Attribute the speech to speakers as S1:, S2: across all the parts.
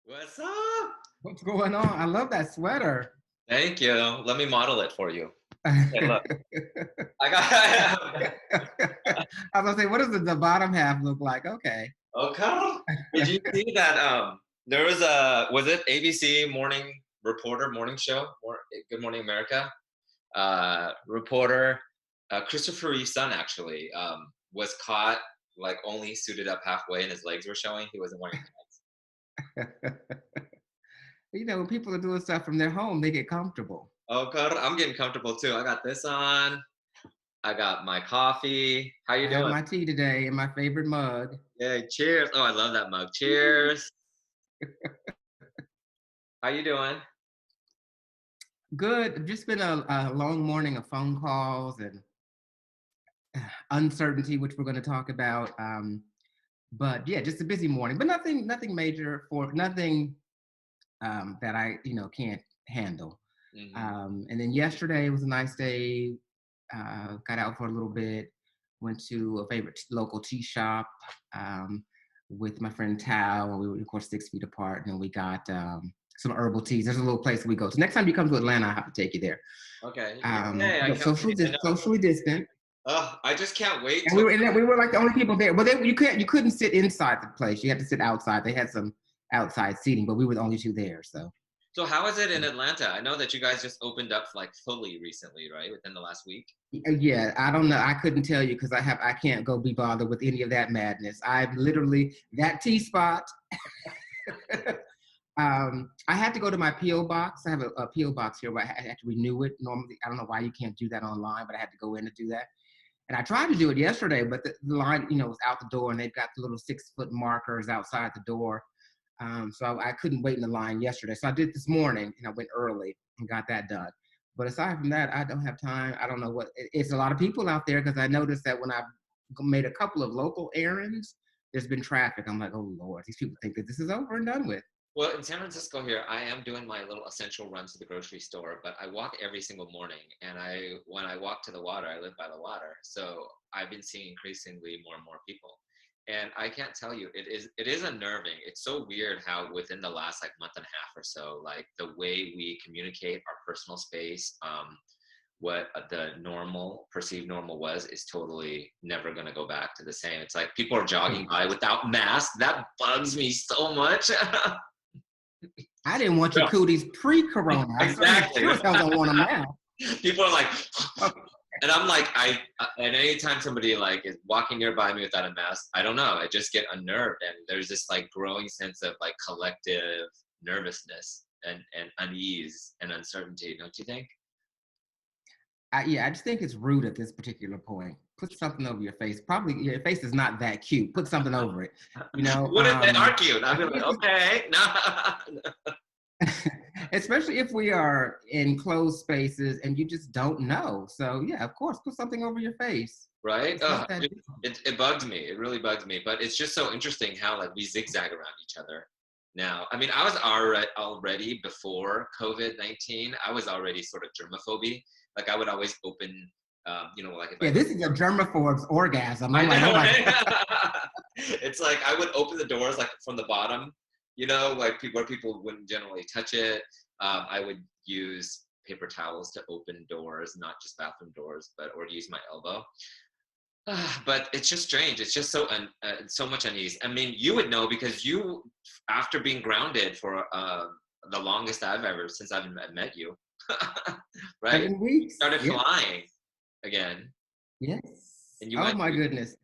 S1: What's up?
S2: What's going on? I love that sweater.
S1: Thank you. Let me model it for you. Hey, look.
S2: I
S1: I got.
S2: was gonna say, what does the bottom half look like? Okay.
S1: Okay. Did you see that? There was was it ABC morning reporter morning show? Good Morning America. Reporter Christopher Reeve's son actually was caught like only suited up halfway and his legs were showing. He wasn't wearing pants.
S2: When people are doing stuff from their home, they get comfortable.
S1: Oh God, I'm getting comfortable too. I got this on. I got my coffee. How you
S2: I have
S1: doing?
S2: my tea today in my favorite mug.
S1: Yeah, cheers. Oh, I love that mug. Cheers. How you doing?
S2: Good. Just been a long morning of phone calls and uncertainty, which we're going to talk about. But yeah, just a busy morning, but nothing major for nothing that I can't handle.
S1: Hmm.
S2: And then yesterday was a nice day. Got out for a little bit. Went to a favorite local tea shop with my friend Tao, and we were of course 6 feet apart. And we got some herbal teas. There's a little place we go to. Next time you come to Atlanta, I have to take you there.
S1: Okay. Yay, I
S2: But
S1: can't wait. I know.
S2: socially distant.
S1: Oh, I just can't wait
S2: And
S1: till.
S2: we were like the only people there. Well, you couldn't sit inside the place. You had to sit outside. They had some outside seating, but we were the only two there. So
S1: So how is it in Atlanta? I know that you guys just opened up like fully recently, right? Within the last week.
S2: yeah, I don't know. I couldn't tell you because I can't go be bothered with any of that madness. I've literally that T spot. I had to go to my PO box. I have a PO box here, but I had to renew it. Normally, I don't know why you can't do that online, but I had to go in to do that. And I tried to do it yesterday, but the line, was out the door, and they've got the little 6 foot markers outside the door. So I couldn't wait in the line yesterday. So I did this morning, and I went early and got that done. But aside from that, I don't have time. I don't know it's a lot of people out there because I noticed that when I've made a couple of local errands, there's been traffic. I'm like, oh Lord, these people think that this is over and done with.
S1: Well, in San Francisco here, I am doing my little essential runs to the grocery store, but I walk every single morning. And when I walk to the water, I live by the water. So I've been seeing increasingly more and more people. And I can't tell you, it is unnerving. It's so weird how within the last like month and a half or so, like the way we communicate our personal space, what the perceived normal was is totally never going to go back to the same. It's like people are jogging by without masks. That bugs me so much.
S2: I didn't want your
S1: Yeah,
S2: cooties pre-corona. I certainly
S1: exactly.
S2: sure as hell don't want them now.
S1: People are like, and I'm like, and anytime somebody like is walking nearby me without a mask, I don't know, I just get unnerved, and there's this like growing sense of like collective nervousness and unease and uncertainty, don't you think?
S2: Yeah, I just think it's rude at this particular point. Put something over your face. Probably your face is not that cute. Put something over it. You know,
S1: What if they are cute?
S2: I
S1: I'd be
S2: think
S1: like,
S2: it's
S1: okay, no.
S2: especially if we are in closed spaces and you just don't know. So yeah, of course, put something over your face.
S1: Right?
S2: It's not that difficult.
S1: It bugged me. It really bugged me. But it's just so interesting how like we zigzag around each other now. I mean, I was already before COVID-19. I was already sort of germaphobe. Like I would always open, like if I
S2: Yeah,
S1: go.
S2: this is a germaphobe's orgasm.
S1: I
S2: I'm like, oh
S1: know,
S2: my
S1: right? It's like I would open the doors like from the bottom, like where people wouldn't generally touch it. I would use paper towels to open doors, not just bathroom doors, or to use my elbow. But it's just strange. It's just so much unease. I mean, you would know because you, after being grounded for the longest since I've met you, right?
S2: 7 weeks.
S1: Started
S2: Yeah.
S1: flying again,
S2: Yes.
S1: and you
S2: Oh
S1: went.
S2: my goodness.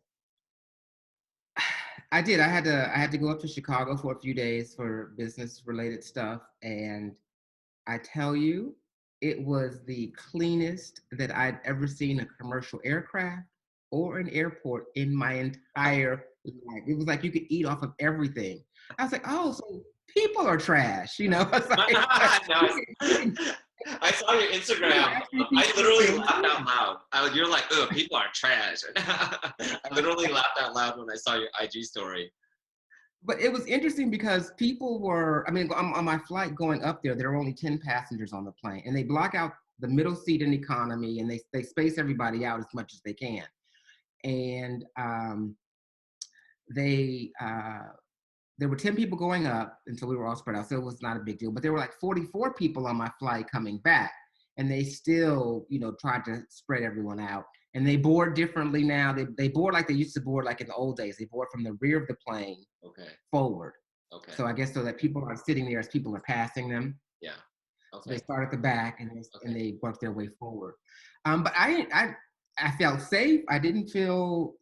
S2: I did. I had to go up to Chicago for a few days for business related stuff, and I tell you, it was the cleanest that I'd ever seen a commercial aircraft or an airport in my entire life. It was like you could eat off of everything. I was like, oh, so people are trash, you know? It's like
S1: Nice. I saw your
S2: you can
S1: Instagram.
S2: actually
S1: I
S2: keep these
S1: literally
S2: things
S1: laughed out
S2: clean.
S1: loud. You're like, "Oh, people are trash." I literally laughed out loud when I saw your IG story.
S2: But it was interesting because people were, I mean, on my flight going up there were only 10 passengers on the plane, and they block out the middle seat in economy, and they space everybody out as much as they can. And they there were 10 people going up, and so we were all spread out, so it was not a big deal. But there were like 44 people on my flight coming back, and they still, tried to spread everyone out. And they board differently now. They board like they used to board, like in the old days. They board from the rear of the plane
S1: Okay.
S2: forward.
S1: Okay.
S2: So I guess so that people are sitting there as people are passing them.
S1: Yeah.
S2: So
S1: Okay.
S2: they start at the back and they work their way forward. But I felt safe. I didn't feel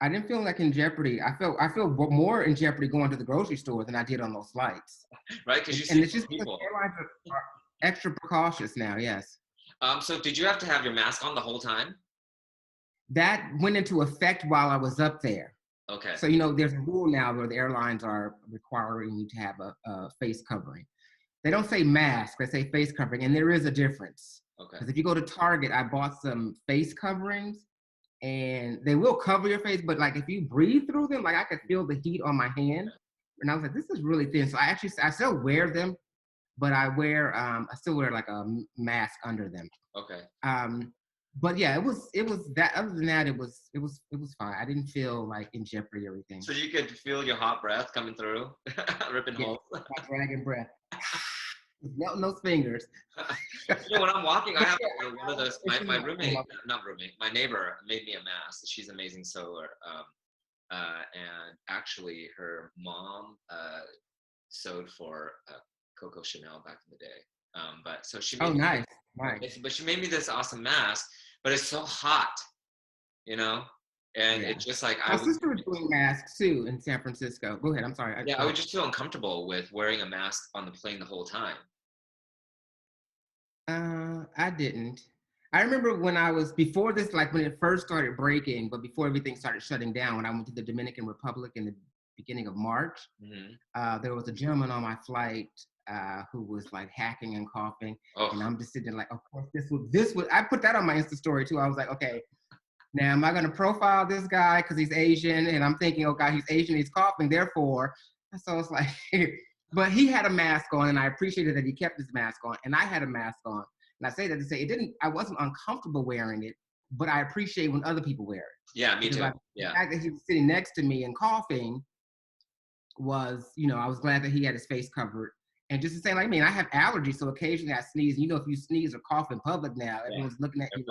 S2: like in jeopardy. I feel more in jeopardy going to the grocery store than I did on those flights.
S1: Right, because you
S2: And
S1: see
S2: it's just because
S1: people.
S2: airlines are extra precautious now. Yes.
S1: So did you have to have your mask on the whole time?
S2: That went into effect while I was up there.
S1: Okay.
S2: So there's a rule now where the airlines are requiring you to have a face covering. They don't say mask; they say face covering, and there is a difference.
S1: Okay.
S2: Because if you go to Target, I bought some face coverings, and they will cover your face, but like if you breathe through them, like I could feel the heat on my hand, and I was like, this is really thin. So I still wear them, but I still wear like a mask under them.
S1: Okay.
S2: But yeah, it was that. Other than that, it was fine. I didn't feel like in jeopardy or anything.
S1: So you could feel your hot breath coming through, ripping holes.
S2: My dragon breath. Melting those fingers.
S1: When I'm walking, I have one of those. My roommate, not roommate, my neighbor made me a mask. She's an amazing sewer, and actually, her mom sewed for Coco Chanel back in the day. But so she made
S2: nice.
S1: But she made me this awesome mask. But it's so hot, and it's just like
S2: my sister was doing masks too in San Francisco. Go ahead. I'm sorry.
S1: I would just feel uncomfortable with wearing a mask on the plane the whole time.
S2: I didn't. I remember when I was before this, like when it first started breaking, but before everything started shutting down. When I went to the Dominican Republic in the beginning of March, there was a gentleman on my flight who was like hacking and coughing, and I'm just sitting there like, of course, this would. I put that on my Insta story too. I was like, okay, now am I going to profile this guy because he's Asian? And I'm thinking, oh God, he's Asian, he's coughing, therefore. So it's like, but he had a mask on, and I appreciated that he kept his mask on, and I had a mask on. And I say that to say I wasn't uncomfortable wearing it, but I appreciate when other people wear it.
S1: Yeah, me too.
S2: The fact that he was sitting next to me and coughing was, I was glad that he had his face covered. And just to say, like, I have allergies, so occasionally I sneeze. If you sneeze or cough in public now, everyone's looking at you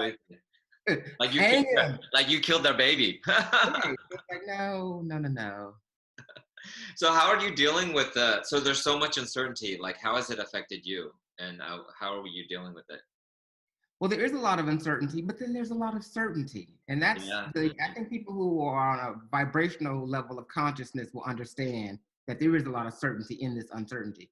S2: like
S1: you killed their baby.
S2: Right. It's like, no.
S1: So how are you dealing with so there's so much uncertainty, like how has it affected you, and how are you dealing with it?
S2: Well, there is a lot of uncertainty, but then there's a lot of certainty. And that's, I think people who are on a vibrational level of consciousness will understand that there is a lot of certainty in this uncertainty.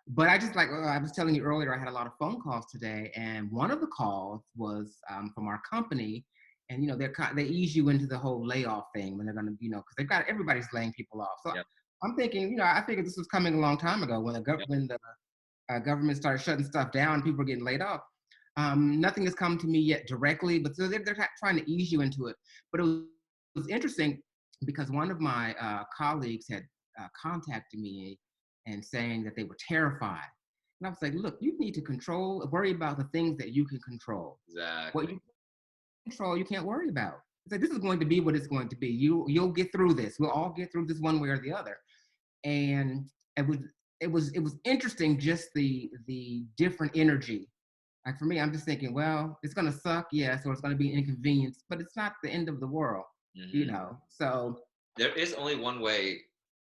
S2: But I just I was telling you earlier, I had a lot of phone calls today, and one of the calls was from our company, and they ease you into the whole layoff thing when they're going to, because everybody's laying people off. So I'm thinking, I figured this was coming a long time ago when the government started shutting stuff down, people were getting laid off. Nothing has come to me yet directly, but so they're trying to ease you into it. But it was interesting because one of my colleagues had contacted me and saying that they were terrified. And I was like, look, you need to worry about the things that you can control.
S1: Exactly.
S2: What you control, you can't worry about. It's like, this is going to be what it's going to be. You'll get through this. We'll all get through this one way or the other. And it was interesting, just the different energy. Like for me, I'm just thinking, well, it's gonna suck, yes, or it's gonna be an inconvenience, but it's not the end of the world, So
S1: there is only one way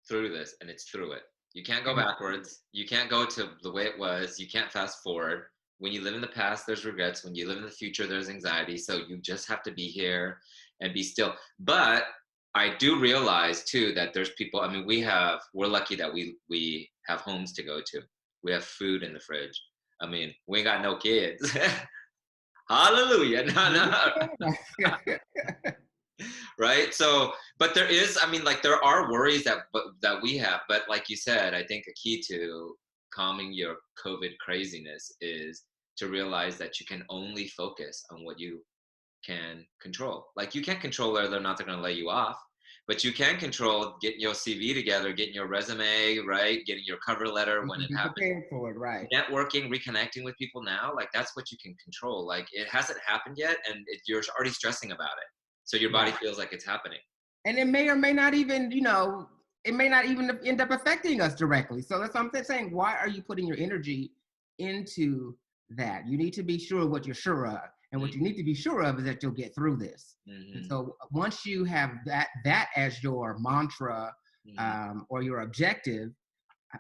S1: through this, and it's through it. You can't go backwards. You can't go to the way it was. You can't fast forward. When you live in the past, there's regrets. When you live in the future, there's anxiety. So you just have to be here and be still. But I do realize too that there's people. We're lucky that we have homes to go to. We have food in the fridge. We ain't got no kids. Hallelujah. No. Right. So, but there is, there are worries that we have, but like you said, I think a key to calming your COVID craziness is to realize that you can only focus on what you can control. Like you can't control whether or not they're going to lay you off, but you can control getting your CV together, getting your resume, right? Getting your cover letter when it happens.
S2: Prepared for it, right?
S1: Networking, reconnecting with people now, like that's what you can control. Like it hasn't happened yet, and you're already stressing about it. So your body feels like it's happening.
S2: And it may or may not even, it may not even end up affecting us directly. So that's what I'm saying. Why are you putting your energy into that? You need to be sure what you're sure of. And what you need to be sure of is that you'll get through this. And
S1: Mm-hmm.
S2: so once you have that as your mantra or your objective,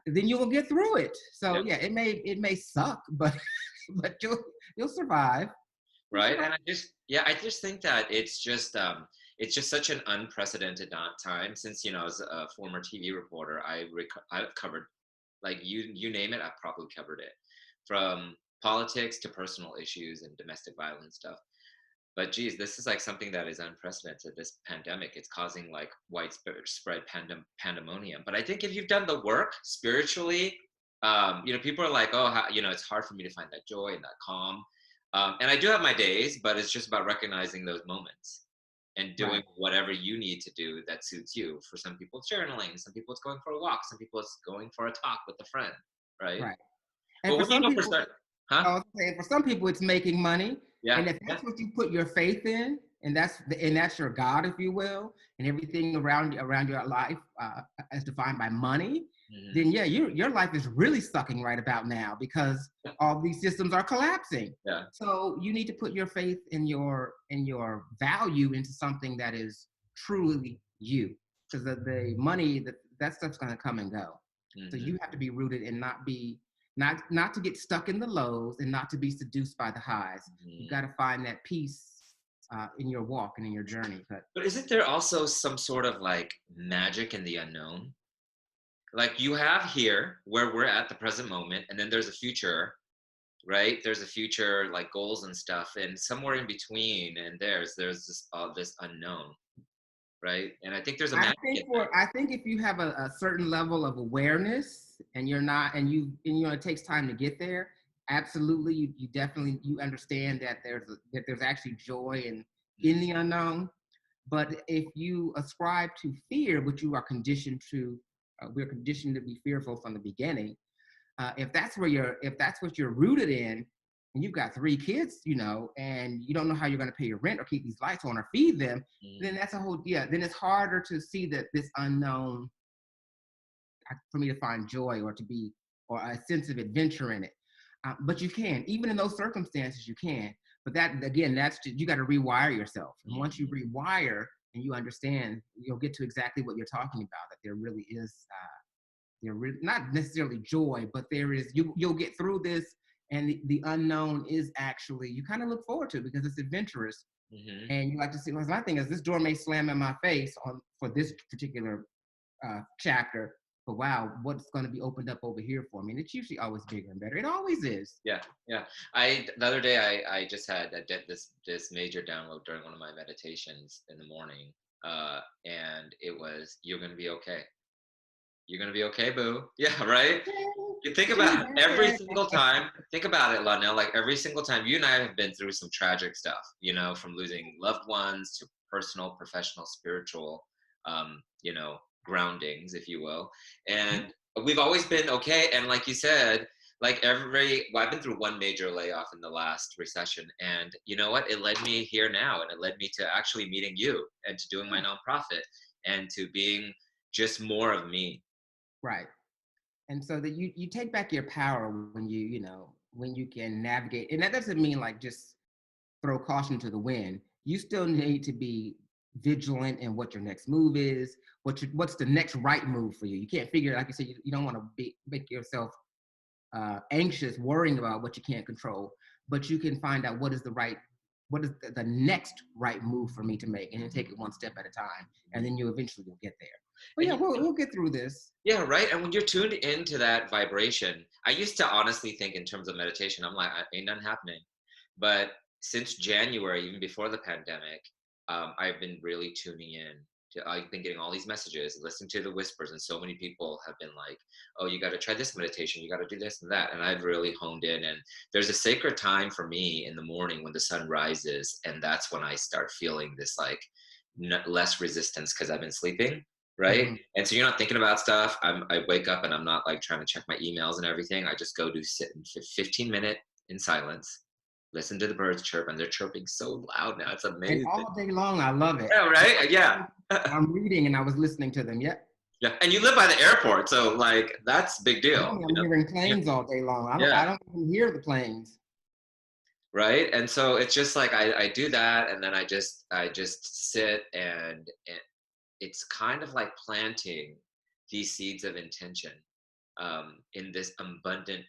S2: then you will get through it. So
S1: Yeah.
S2: yeah, it may suck, but but you'll survive. You'll
S1: Right.
S2: survive.
S1: And I just think that it's just such an unprecedented time since, as a former TV reporter, I've covered, like, you name it, I've probably covered it, from politics to personal issues and domestic violence stuff. But geez, this is like something that is unprecedented. This pandemic, it's causing like widespread pandemonium. But I think if you've done the work spiritually, people are like, oh, it's hard for me to find that joy and that calm. And I do have my days, but it's just about recognizing those moments and doing
S2: Right,
S1: whatever you need to do that suits you. For some people, it's journaling. Some people, it's going for a walk. Some people, it's going for a talk with a friend. Right.
S2: right. And
S1: Well,
S2: for
S1: what do you
S2: some
S1: know for
S2: people,
S1: certain? Huh?
S2: I was saying, for some people, it's making money,
S1: Yeah.
S2: and if
S1: Yeah.
S2: that's what you put your faith in, and that's your God, if you will, and everything around your life is defined by money,
S1: Hmm.
S2: then yeah, your life is really sucking right about now because
S1: Yeah.
S2: all these systems are collapsing.
S1: Yeah.
S2: So you need to put your faith in your value into something that is truly you, because the money that stuff's going to come and go. So
S1: Hmm.
S2: you have to be rooted and not to get stuck in the lows and not to be seduced by the highs. You've got
S1: Hmm.
S2: to find that peace in your walk and in your journey. But
S1: But isn't there also some sort of like magic in the unknown? Like you have here where we're at the present moment, and then there's a future, right? There's a future like goals and stuff, and somewhere in between, and there's this unknown, right? And I think there's a magic in that.
S2: I think if you have a certain level of awareness and you're not and it takes time to get there, absolutely you definitely you understand that there's actually joy in
S1: Mm,
S2: the unknown. But if you ascribe to fear, which you are conditioned to, we're conditioned to be fearful from the beginning. If that's what you're rooted in, and you've got 3 kids, and you don't know how you're going to pay your rent or keep these lights on or feed them, then
S1: mm,
S2: that's a whole yeah. Then it's harder to see that this unknown for me to find joy or a sense of adventure in it. But you can, even in those circumstances, you can. But that again, you got to rewire yourself. And once you
S1: mm,
S2: rewire and you understand, you'll get to exactly what you're talking about. That there really is, not necessarily joy, but there is. You'll get through this, and the unknown is actually you kind of look forward to it because it's adventurous,
S1: mhm.
S2: and you like to see. Well, my thing is this door may slam in my face for this particular chapter, but wow, what's going to be opened up over here for me? And it's usually always bigger and better. It always is.
S1: Yeah, yeah. The other day I just had this major download during one of my meditations in the morning, and it was, "You're gonna be okay. You're gonna be okay, boo." Yeah, right. You think about it, every single time. Think about it, Lonnell. Like every single time, you and I have been through some tragic stuff. From losing loved ones to personal, professional, spiritual, groundings, if you will. And we've always been okay. And like you said, well, I've been through one major layoff in the last recession, and you know what? It led me here now, and it led me to actually meeting you and to doing my nonprofit and to being just more of me.
S2: Right. And so that you take back your power when when you can navigate, and that doesn't mean like just throw caution to the wind. You still need to be vigilant in what your next move is, what's the next right move for you. You can't figure, like you said, you don't want to make yourself anxious, worrying about what you can't control, but you can find out what is the next right move for me to make, and then take it one step at a time, and then you'll get there. But
S1: And
S2: yeah,
S1: you,
S2: we'll get through this.
S1: yeah, right. And when you're tuned into that vibration, I used to honestly think in terms of meditation, I'm like, ain't nothing happening. But since January, even before the pandemic, I've been really tuning in. I've been getting all these messages, listening to the whispers, and so many people have been like, "Oh, you got to try this meditation. You got to do this and that." And I've really honed in. And there's a sacred time for me in the morning when the sun rises, and that's when I start feeling this like less resistance because I've been sleeping, right?
S2: Hmm.
S1: And so you're not thinking about stuff. I wake up and I'm not like trying to check my emails and everything. I just go do sit in 15-minute in silence, listen to the birds chirp, and they're chirping so loud now. It's
S2: And
S1: amazing.
S2: all day long, I love it.
S1: Yeah, right? Yeah.
S2: I'm reading and I was listening to them. Yep.
S1: Yeah, and you live by the airport, so like that's a big deal.
S2: I'm hearing planes all day long. I
S1: Yeah,
S2: don't even hear the planes.
S1: right. And so it's just like I do that, and then I just sit and it's kind of like planting these seeds of intention in this abundant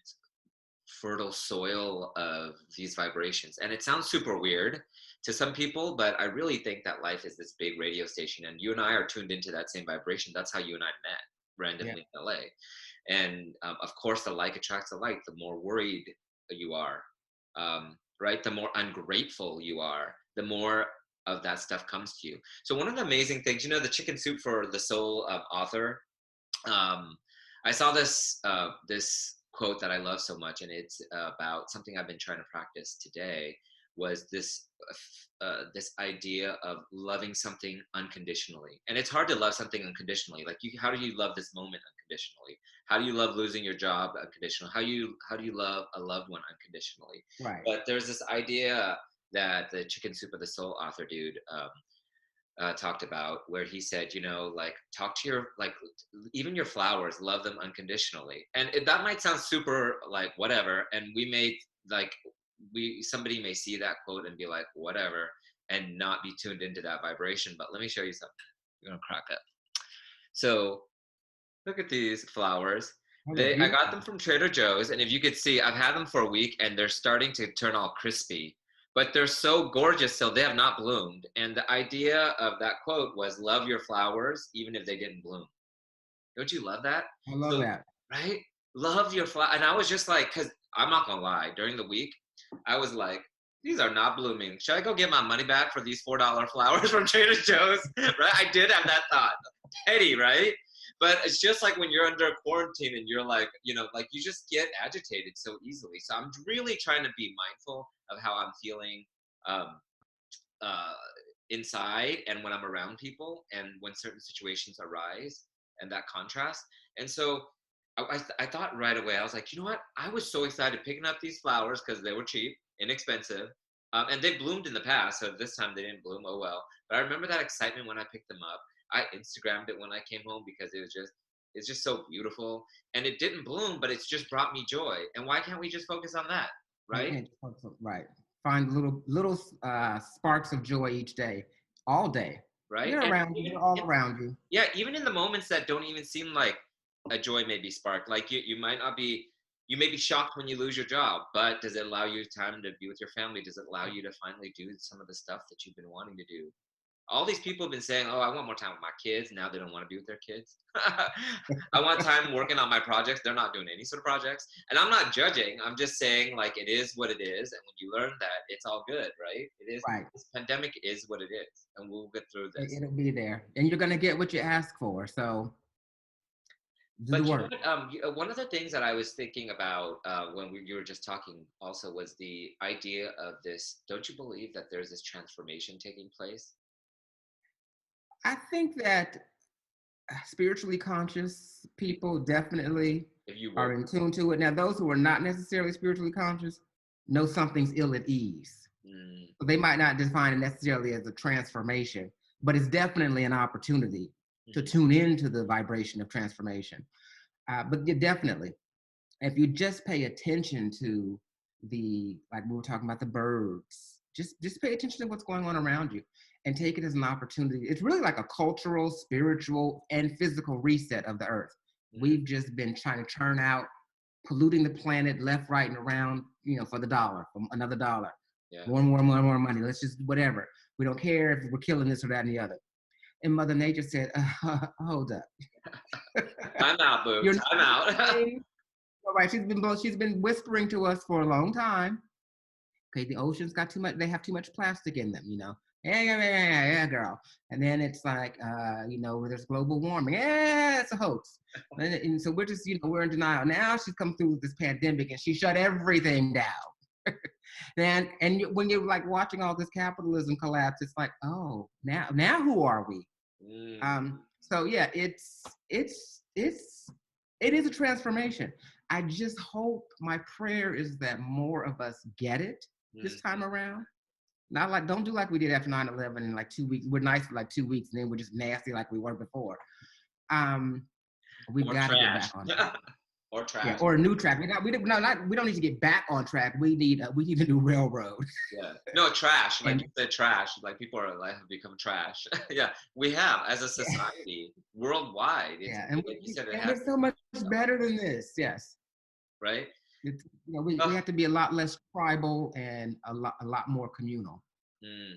S1: fertile soil of these vibrations. And it sounds super weird to some people, but I really think that life is this big radio station, and you and I are tuned into that same vibration. That's how you and I met
S2: Yeah.
S1: randomly in LA. And of course, the like attracts the like. The more worried you are, right? The more ungrateful you are, the more of that stuff comes to you. So one of the amazing things, the Chicken Soup for the Soul author, um, I saw this quote that I love so much, and it's about something I've been trying to practice today. Was this idea of loving something unconditionally? And it's hard to love something unconditionally. Like, how do you love this moment unconditionally? How do you love losing your job unconditionally? How do you love a loved one unconditionally?
S2: Right.
S1: But there's this idea that the Chicken Soup of the Soul author dude talked about, where he said, like, talk to your, like, even your flowers, love them unconditionally. And that might sound super like whatever, and somebody may see that quote and be like whatever, and not be tuned into that vibration. But let me show you something. You're gonna crack up. So look at these flowers.
S2: They look
S1: I got
S2: beautiful.
S1: them from Trader Joe's, and if you could see, I've had them for a week, and they're starting to turn all crispy. But they're so gorgeous, so they have not bloomed. And the idea of that quote was, "Love your flowers, even if they didn't bloom." Don't you love that?
S2: I love
S1: So,
S2: that.
S1: right? Love your flower. And I was just like, because I'm not gonna lie, during the week, I was like, these are not blooming. Should I go get my money back for these $4 flowers from Trader Joe's? Right? I did have that thought. Petty, right? But it's just like when you're under quarantine and you're like, like you just get agitated so easily. So I'm really trying to be mindful of how I'm feeling um, uh, inside and when I'm around people and when certain situations arise and that contrast. And so I thought right away, I was like, you know what? I was so excited picking up these flowers because they were cheap, inexpensive, and they bloomed in the past. So this time they didn't bloom. Oh well. But I remember that excitement when I picked them up. I Instagrammed it when I came home because it's just so beautiful. And it didn't bloom, but it's just brought me joy. And why can't we just focus on that,
S2: You
S1: right?
S2: can't right. Find little sparks of joy each day, all day.
S1: Right?
S2: They're
S1: And
S2: around you.
S1: even
S2: They're all around you.
S1: yeah, even in the moments that don't even seem like a joy may be sparked. Like you might not be, you may be shocked when you lose your job, but does it allow you time to be with your family? Does it allow you to finally do some of the stuff that you've been wanting to do? All these people have been saying, "Oh, I want more time with my kids." Now they don't want to be with their kids. I want time working on my projects. They're not doing any sort of projects. And I'm not judging. I'm just saying, like, it is what it is. And when you learn that, it's all good, right? It is.
S2: Right.
S1: This pandemic is what it is. And we'll get through this.
S2: It'll be there, and you're gonna get what you ask for. So do the
S1: But you know
S2: work.
S1: what? One of the things that I was thinking about you were just talking also was the idea of this. Don't you believe that there's this transformation taking place?
S2: I think that spiritually conscious people definitely
S1: If you
S2: are
S1: work,
S2: in tune to it. Now, those who are not necessarily spiritually conscious know something's ill at ease.
S1: mm,
S2: So they might not define it necessarily as a transformation, but it's definitely an opportunity to
S1: mhm,
S2: tune into the vibration of transformation. But definitely, if you just pay attention to like we were talking about the birds, just pay attention to what's going on around you and take it as an opportunity. It's really like a cultural, spiritual, and physical reset of the earth.
S1: mm,
S2: We've just been trying to churn out, polluting the planet left, right, and around, for the dollar, for another dollar.
S1: yeah.
S2: More money. Let's just whatever. We don't care if we're killing this or that and the other. And Mother Nature said, hold up.
S1: Time out, boo.
S2: You're
S1: Time out.
S2: not all right. She's been whispering to us for a long time. Okay, the oceans got too much. They have too much plastic in them. Yeah, girl. And then it's like, where there's global warming. Yeah, it's a hoax. And so we're just, we're in denial. Now she's come through this pandemic and she shut everything down. When you're like watching all this capitalism collapse, it's like, oh, now who are we?
S1: Mm,
S2: So yeah, it is a transformation. I just hope, my prayer is that more of us get it this
S1: mm,
S2: time around. Not like, don't do like we did after 9/11 in like 2 weeks. We're nice for like 2 weeks and then we're just nasty like we were before. Um, we've
S1: Or
S2: got to get
S1: trash.
S2: back on track.
S1: Or
S2: Yeah,
S1: trash.
S2: or a new track. We don't need to get back on track. We need a new railroad.
S1: Yeah. No, trash. Like
S2: And
S1: you said, trash. Like people are like have become trash. Yeah, we have as a
S2: yeah,
S1: society worldwide. It's
S2: yeah, and
S1: like you said, it has
S2: we're so much better than this. Yes,
S1: right.
S2: we
S1: Oh,
S2: have to be a lot less tribal and a lot more communal.
S1: mm,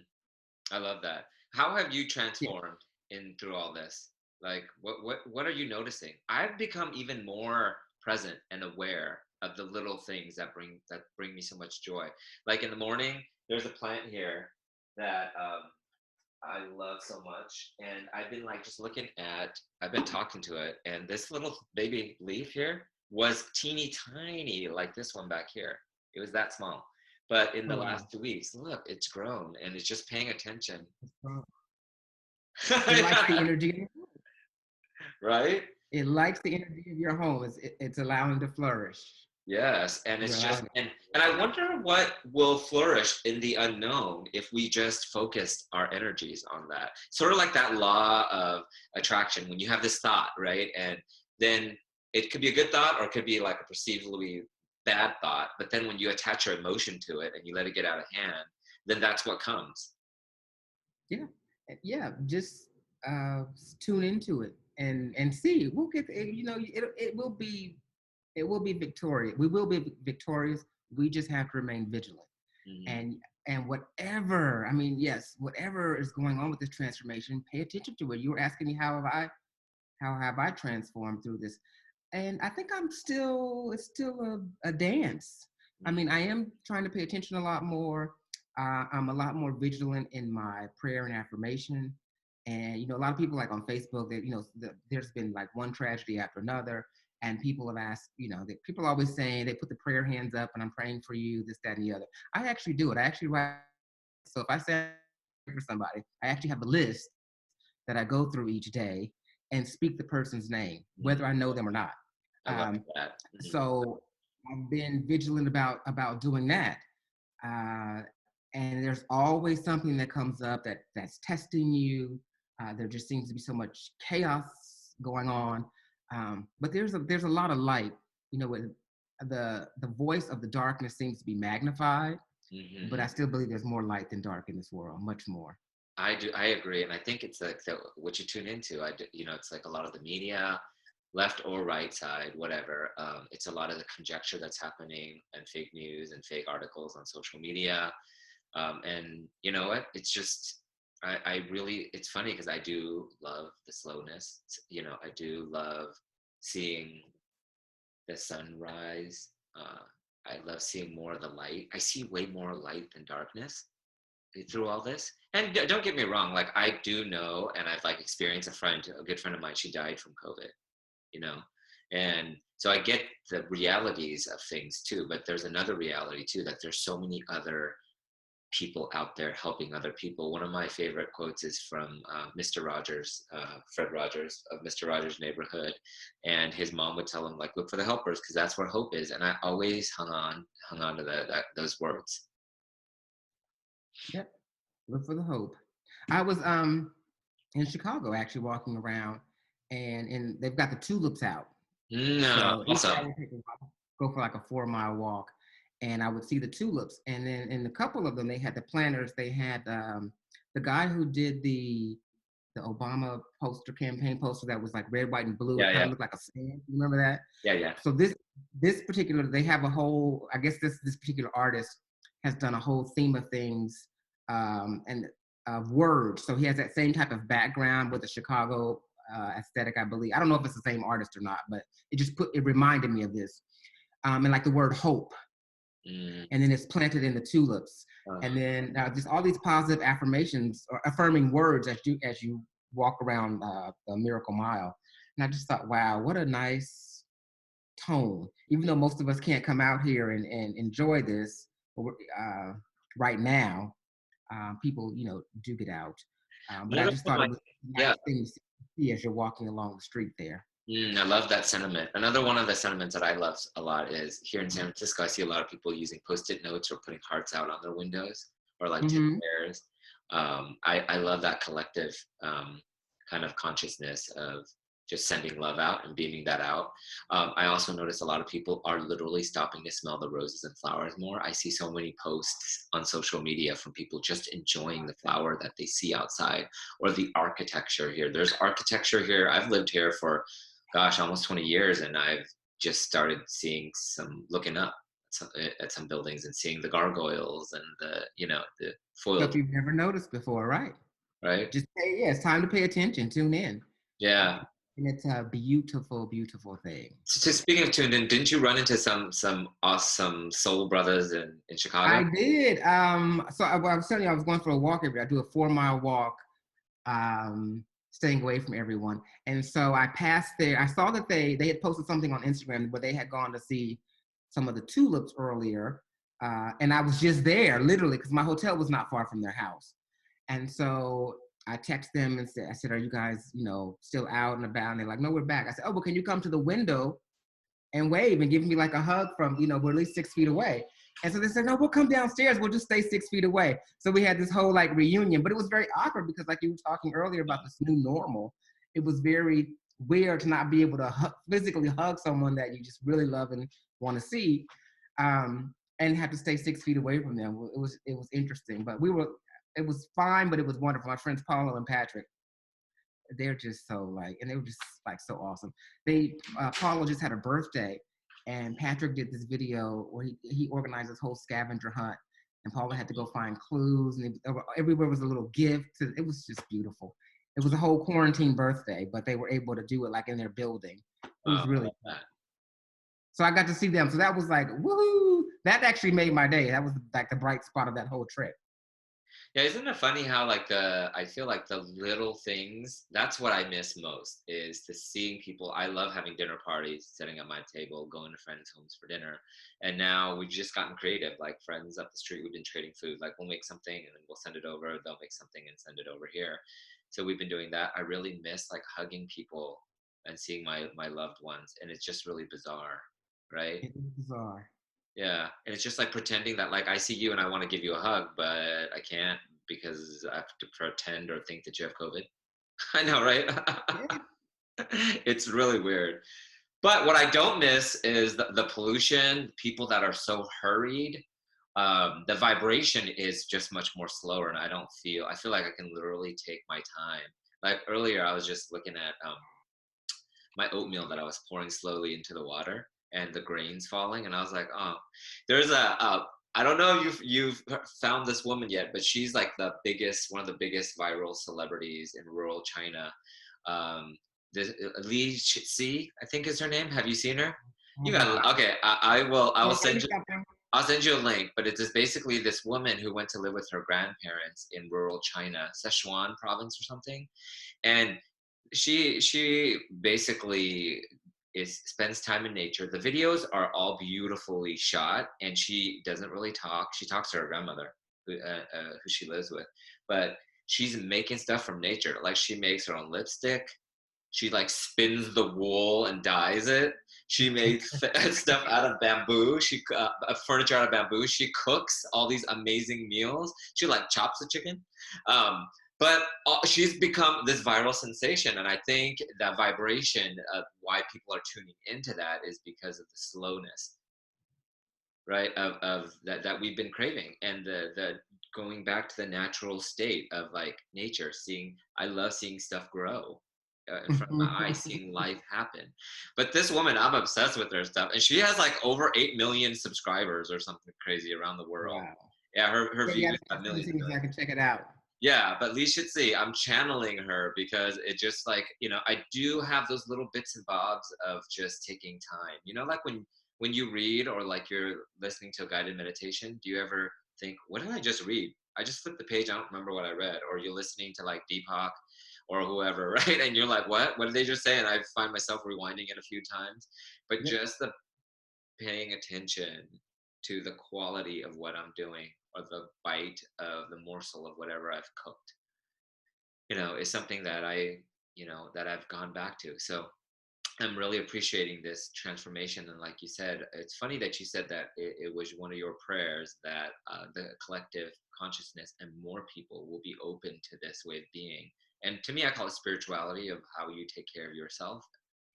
S1: I love that. How have you
S2: Yeah.
S1: transformed in through all this? Like, what are you noticing? I've become even more present and aware of the little things that bring me so much joy. Like in the morning, there's a plant here that I love so much. And I've been like just I've been talking to it. And this little baby leaf here was teeny tiny, like this one back here. It was that small. But in
S2: Oh
S1: the
S2: wow.
S1: last 2 weeks, look, it's grown and it's just paying attention.
S2: It likes the energy.
S1: Right?
S2: It likes the energy of your home. It's allowing to flourish.
S1: Yes. And
S2: You're
S1: it's just
S2: allowing it.
S1: and I wonder what will flourish in the unknown if we just focused our energies on that. Sort of like that law of attraction when you have this thought, right? And then it could be a good thought or it could be like a perceivably bad thought. But then when you attach your emotion to it and you let it get out of hand, then that's what comes.
S2: Yeah, yeah. Just tune into it and see. We'll get. It will be victorious. We will be victorious. We just have to remain vigilant.
S1: Mhm.
S2: And whatever, I mean, yes, whatever is going on with this transformation, pay attention to it. You were asking me how have I transformed through this? And I think it's still a dance. I mean, I am trying to pay attention a lot more. I'm a lot more vigilant in my prayer and affirmation. And, a lot of people like on Facebook that, there's been like one tragedy after another. And people have asked, that people are always saying they put the prayer hands up and I'm praying for you, this, that, and the other. I actually do it. I actually write. So if I say for somebody, I actually have a list that I go through each day and speak the person's name,
S1: Mhm.
S2: whether I know them or not.
S1: I love
S2: Um,
S1: that. Mhm.
S2: so I've been vigilant about doing that. Uh, and there's always something that comes up that's testing you. There just seems to be so much chaos going on, but there's a lot of light. With the voice of the darkness seems to be magnified, but I
S1: Mhm.
S2: still believe there's more light than dark in this world, much more.
S1: I do. I agree, and I think it's like what you tune into. It's like a lot of the media, left or right side, whatever. It's a lot of the conjecture that's happening and fake news and fake articles on social media. And you know what? It's just I really. It's funny because I do love the slowness. I do love seeing the sunrise. I love seeing more of the light. I see way more light than darkness through all this. And don't get me wrong, like I do know, and I've like experienced a good friend of mine, she died from COVID, you know, and so I get the realities of things too. But there's another reality too that there's so many other people out there helping other people. One of my favorite quotes is from Mr. Rogers, Fred Rogers of Mr. Rogers' Neighborhood, and his mom would tell him like, "Look for the helpers, because that's where hope is." And I always hung on to those words.
S2: Yep. Look for the hope. I was in Chicago actually walking around, and they've got the tulips out.
S1: No,
S2: So each day I
S1: awesome.
S2: would go for like a 4 mile walk, and I would see the tulips. And then in a couple of them, they had the planters. They had the guy who did the Obama campaign poster that was like red, white, and blue. It
S1: Yeah,
S2: kind
S1: yeah,
S2: of looked like a stand. You remember that?
S1: yeah, yeah.
S2: So this particular, they have a whole. I guess this particular artist has done a whole theme of things, and of words. So he has that same type of background with the Chicago aesthetic, I believe. I don't know if it's the same artist or not, but it reminded me of this. And like the word hope,
S1: Mm,
S2: and then it's planted in the tulips,
S1: uh,
S2: and then just all these positive affirmations or affirming words as you walk around the Miracle Mile. And I just thought, wow, what a nice tone. Even though most of us can't come out here and enjoy this uh, right now, people, do get out. But I
S1: another
S2: just
S1: one,
S2: thought it
S1: like,
S2: was a
S1: yeah,
S2: nice thing to see as you're walking along the street there.
S1: I love that sentiment. Another one of the sentiments that I love a lot is here in San Francisco. I see a lot of people using post-it notes or putting hearts out on their windows or like teddy
S2: Mm-hmm.
S1: bears. I love that collective kind of consciousness of just sending love out and beaming that out. I also notice a lot of people are literally stopping to smell the roses and flowers more. I see so many posts on social media from people just enjoying the flower that they see outside, or the architecture here. There's architecture here. I've lived here for, gosh, almost 20 years, and I've just started seeing looking up at some buildings and seeing the gargoyles and the
S2: Stuff
S1: foiled,
S2: you've never noticed before, right?
S1: right?
S2: Just yeah, it's time to pay attention. Tune in.
S1: Yeah.
S2: And it's a beautiful, beautiful thing.
S1: So speaking of tuned in, didn't you run into some awesome soul brothers in Chicago?
S2: I did. I was telling you, I was going for a walk every day. I do a 4-mile walk, staying away from everyone. And so I passed there. I saw that they had posted something on Instagram where they had gone to see some of the tulips earlier. And I was just there, literally, because my hotel was not far from their house. And so I texted them and said, are you guys, still out and about? And they're like, no, we're back. I said, oh, well, can you come to the window and wave and give me like a hug from, we're at least 6 feet away. And so they said, no, we'll come downstairs. We'll just stay 6 feet away. So we had this whole like reunion, but it was very awkward because like you were talking earlier about this new normal, it was very weird to not be able to physically hug someone that you just really love and want to see, and have to stay 6 feet away from them. It was interesting, but it was fine, but it was wonderful. My friends Paulo and Patrick, they're just so like, and they were just like so awesome. Paulo just had a birthday, and Patrick did this video where he organized this whole scavenger hunt, and Paulo had to go find clues, and everywhere was a little gift. It was just beautiful. It was a whole quarantine birthday, but they were able to do it like in their building. It was really fun. So I got to see them. So that was like, woohoo! That actually made my day. That was like the bright spot of that whole trip.
S1: Yeah, isn't it funny how I feel like the little things, that's what I miss most, is to seeing people. I love having dinner parties, setting up my table, going to friends' homes for dinner. And now we've just gotten creative, like friends up the street, we've been trading food. Like we'll make something and then we'll send it over. They'll make something and send it over here. So we've been doing that. I really miss like hugging people and seeing my loved ones. And it's just really bizarre, right?
S2: It was bizarre.
S1: Yeah, and it's just like pretending that like I see you and I want to give you a hug, but I can't because I have to pretend or think that you have COVID. I know, right?
S2: Yeah.
S1: It's really weird. But what I don't miss is the pollution, people that are so hurried. The vibration is just much more slower, and I feel like I can literally take my time. Like earlier, I was just looking at my oatmeal that I was pouring slowly into the water and the grains falling. And I was like, oh, there's I don't know if you've found this woman yet, but she's like one of the biggest viral celebrities in rural China. This, Li Xi, I think is her name. Have you seen her? You got okay. I will send you. I'll send you a link, but it's just basically this woman who went to live with her grandparents in rural China, Sichuan province or something, and she basically spends time in nature. The videos are all beautifully shot, and she doesn't really talk. She talks to her grandmother, who she lives with, but she's making stuff from nature. Like she makes her own lipstick. She like spins the wool and dyes it. She makes stuff out of bamboo. Furniture out of bamboo. She cooks all these amazing meals. She like chops the chicken. But she's become this viral sensation, and I think that vibration of why people are tuning into that is because of the slowness, right? Of that we've been craving, and the going back to the natural state of like nature. I love seeing stuff grow in front of my eyes, seeing life happen. But this woman, I'm obsessed with her stuff, and she has like over 8 million subscribers or something crazy around the world.
S2: Wow.
S1: Yeah, her views have
S2: millions.
S1: millions.
S2: I can check it out.
S1: Yeah, but Li Shitzi, I'm channeling her because it just like, I do have those little bits and bobs of just taking time. Like when you read or like you're listening to a guided meditation, do you ever think, what did I just read? I just flipped the page, I don't remember what I read. Or you're listening to like Deepak or whoever, right? And you're like, what? What did they just say? And I find myself rewinding it a few times. But just the paying attention to the quality of what I'm doing or the bite of the morsel of whatever I've cooked, is something that that I've gone back to. So I'm really appreciating this transformation. And like you said, it's funny that you said that it was one of your prayers that the collective consciousness and more people will be open to this way of being and to me, I call it spirituality of how you take care of yourself,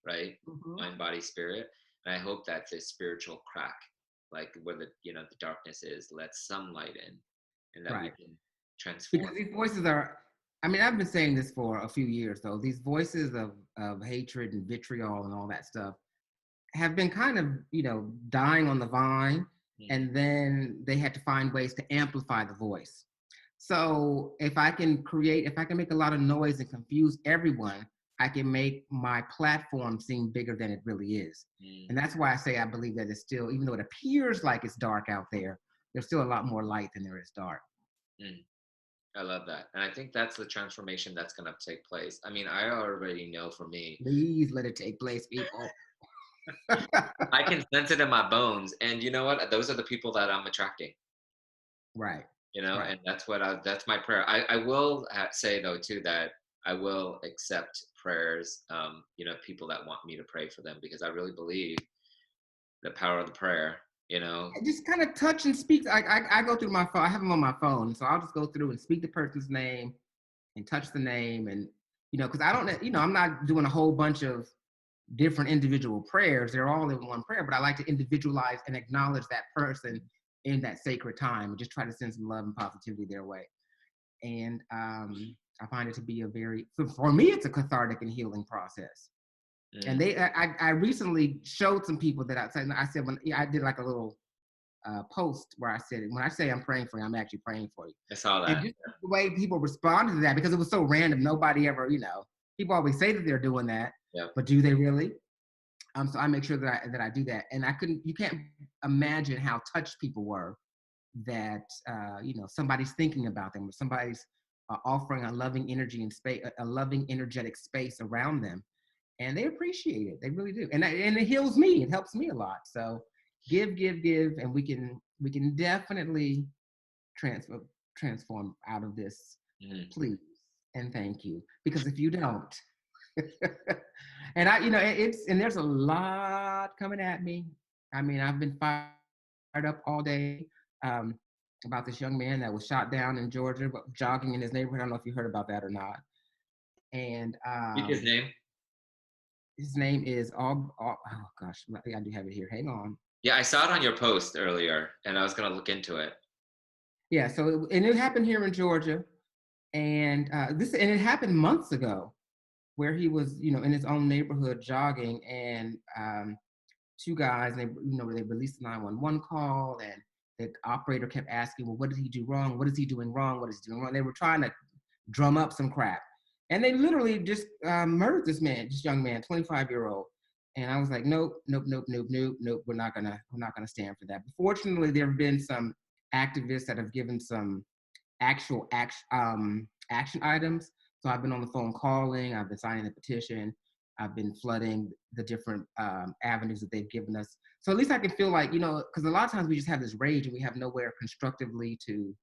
S1: right?
S2: Mhm.
S1: Mind, body, spirit. And I hope that this spiritual crack, like where the darkness is, lets some light in, and that we
S2: Right.
S1: can transform.
S2: Because these voices are, I mean, I've been saying this for a few years though. These voices of hatred and vitriol and all that stuff have been kind of, dying on the vine,
S1: Mm,
S2: and then they had to find ways to amplify the voice. So if I can make a lot of noise and confuse everyone, I can make my platform seem bigger than it really is.
S1: mm,
S2: And that's why I say I believe that it's still, even though it appears like it's dark out there, there's still a lot more light than there is dark.
S1: mm. I love that. And I think that's the transformation that's going to take place. I mean, I already know for me,
S2: Please let it take place, people.
S1: I can sense it in my bones. And you know what? Those are the people that I'm attracting,
S2: Right,
S1: and
S2: right.
S1: that's my prayer. I will say though, too, that I will accept prayers, people that want me to pray for them, because I really believe the power of the prayer, you know?
S2: I just kind of touch and speak. I go through my phone. I have them on my phone, so I'll just go through and speak the person's name and touch the name, and because I don't, I'm not doing a whole bunch of different individual prayers. They're all in one prayer, but I like to individualize and acknowledge that person in that sacred time, and just try to send some love and positivity their way. And I find it to be for me, it's a cathartic and healing process. And
S1: Mm,
S2: I recently showed some people that I said when I did like a little post where I said, when I say I'm praying for you, I'm actually praying for you.
S1: I saw
S2: And
S1: that.
S2: just the way people responded to that, because it was so random, nobody ever, people always say that they're doing that,
S1: Yeah.
S2: but do they really? So I make sure that I do that. And you can't imagine how touched people were that, somebody's thinking about them, or somebody's offering a loving energy and space, a loving energetic space around them, and they appreciate it. They really do, and it heals me. It helps me a lot. So give, and we can definitely transfer transform out of this,
S1: Mm,
S2: please and thank you. Because if you don't, and there's a lot coming at me. I mean, I've been fired up all day, um, about this young man that was shot down in Georgia, jogging in his neighborhood. I don't know if you heard about that or not. And
S1: speak his name.
S2: his name is oh gosh, I do have it here. Hang on.
S1: Yeah, I saw it on your post earlier, and I was gonna look into it.
S2: Yeah, and it happened here in Georgia, and it happened months ago, where he was, in his own neighborhood jogging, and two guys, they released the 911 call, and the operator kept asking, well, what did he do wrong? What is he doing wrong? What is he doing wrong? They were trying to drum up some crap, and they literally just murdered this young man, 25-year-old. And I was like, nope, nope, nope, nope, nope, nope. We're not gonna stand for that. But fortunately, there have been some activists that have given some actual action items. So I've been on the phone calling, I've been signing the petition, I've been flooding the different avenues that they've given us. So at least I can feel like, because a lot of times we just have this rage and we have nowhere constructively to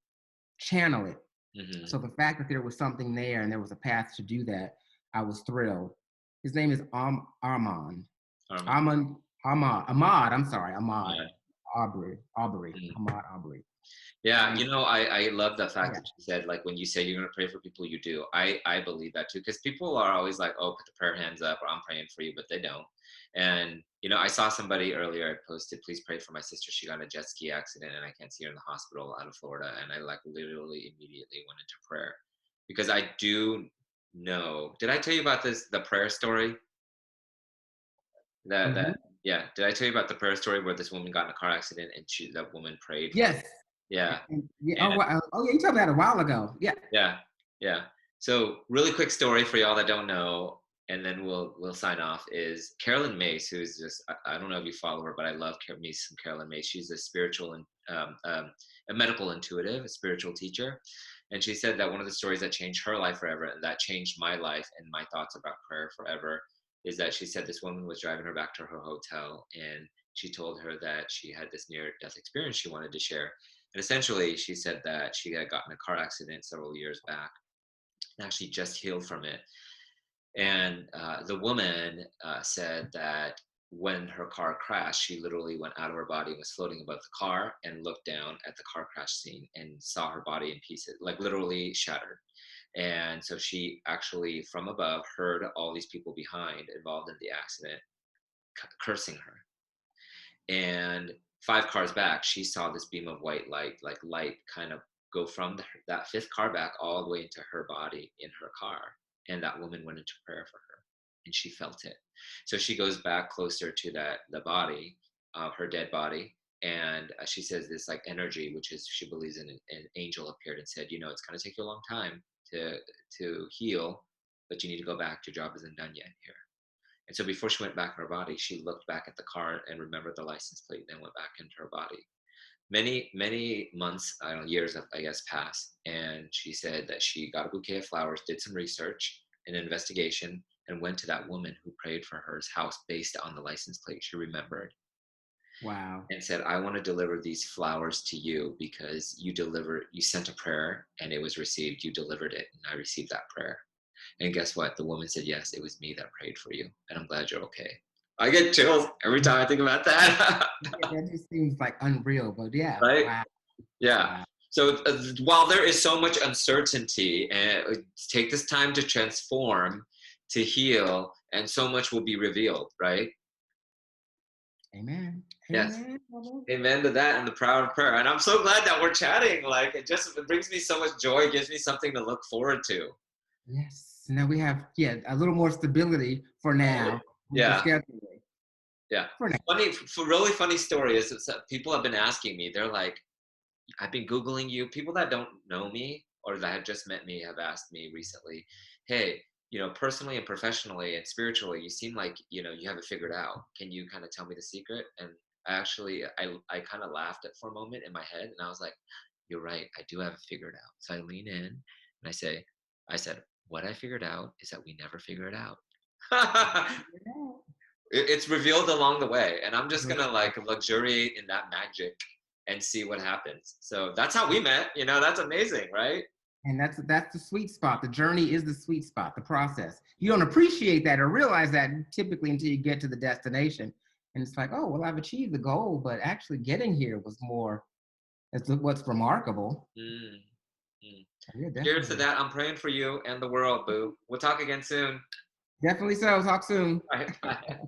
S2: channel it.
S1: Hmm.
S2: So the fact that there was something there and there was a path to do that, I was thrilled. His name is Armand.
S1: Armand.
S2: Ahmad, Ahmad, I'm sorry, Ahmad
S1: Yeah.
S2: Aubrey,
S1: Mm.
S2: Ahmad Aubrey.
S1: Yeah,
S2: And
S1: I love the fact
S2: yeah,
S1: that you said, like, when you say you're gonna pray for people, you do. I believe that too, because people are always like, "Oh, put the prayer hands up," or "I'm praying for you," but they don't. And I saw somebody earlier had posted, "Please pray for my sister. She got in a jet ski accident, and I can't see her in the hospital out of Florida." And I, like, literally immediately went into prayer, because I do know. Did I tell you about the prayer story? That
S2: mhm.
S1: Yeah. Did I tell you about the prayer story where this woman got in a car accident and that woman prayed for?
S2: Yes.
S1: Yeah.
S2: Yeah. Oh, wow. Oh, yeah. You told me that a while ago. Yeah.
S1: Yeah, yeah. So really quick story for y'all that don't know, and then we'll sign off. Is Carolyn Mace, who's just I don't know if you follow her, but I love me some Carolyn Mace. She's a spiritual and a medical intuitive, a spiritual teacher, and she said that one of the stories that changed her life forever, and that changed my life and my thoughts about prayer forever, is that she said this woman was driving her back to her hotel, and she told her that she had this near death experience she wanted to share. And essentially, she said that she had gotten a car accident several years back and actually just healed from it. And the woman said that when her car crashed, she literally went out of her body and was floating above the car and looked down at the car crash scene and saw her body in pieces, like literally shattered. And so she actually from above heard all these people behind involved in the accident cursing her. And 5 cars back, she saw this beam of white light, like light kind of go from that fifth car back all the way into her body in her car. And that woman went into prayer for her and she felt it. So she goes back closer to the body, her dead body. And she says this like energy, which is she believes in an angel appeared and said, you know, it's going to take you a long time to heal, but you need to go back. Your job isn't done yet here. And so before she went back in her body, she looked back at the car and remembered the license plate, then went back into her body. Many months, I don't know, years, I guess, passed. And she said that she got a bouquet of flowers, did some research and investigation, and went to that woman who prayed for her house based on the license plate she remembered.
S2: Wow.
S1: And said, I want to deliver these flowers to you because you sent a prayer and it was received. You delivered it and I received that prayer. And guess what? The woman said, yes, it was me that prayed for you. And I'm glad you're okay. I get chills every time I think about that.
S2: That just seems like unreal, but yeah.
S1: Right?
S2: Wow.
S1: Yeah.
S2: Wow.
S1: So while there is so much uncertainty, and take this time to transform, to heal, and so much will be revealed, right?
S2: Amen.
S1: Yes.
S2: Amen.
S1: Amen to that and the power of prayer. And I'm so glad that we're chatting. Like it brings me so much joy. It gives me something to look forward to.
S2: Yes. Now we have a little more stability for now.
S1: Yeah.
S2: Scheduling.
S1: Yeah.
S2: For now.
S1: Really funny story is that people have been asking me, they're like, I've been Googling you. People that don't know me or that have just met me have asked me recently, hey, you know, personally and professionally and spiritually, you seem like, you know, you have it figured out. Can you kind of tell me the secret? And I kind of laughed at for a moment in my head and I was like, you're right. I do have it figured out. So I lean in and I said, what I figured out is that we never figure it out. It's revealed along the way. And I'm just going to like luxuriate in that magic and see what happens. So that's how we met. You know, that's amazing, right?
S2: And that's the sweet spot. The journey is the sweet spot, the process. You don't appreciate that or realize that typically until you get to the destination. And it's like, oh, well, I've achieved the goal, but actually getting here was more, that's what's remarkable.
S1: Yeah, cheers to that. I'm praying for you and the world, boo. We'll talk again soon.
S2: Definitely so. Talk soon.
S1: All right, bye.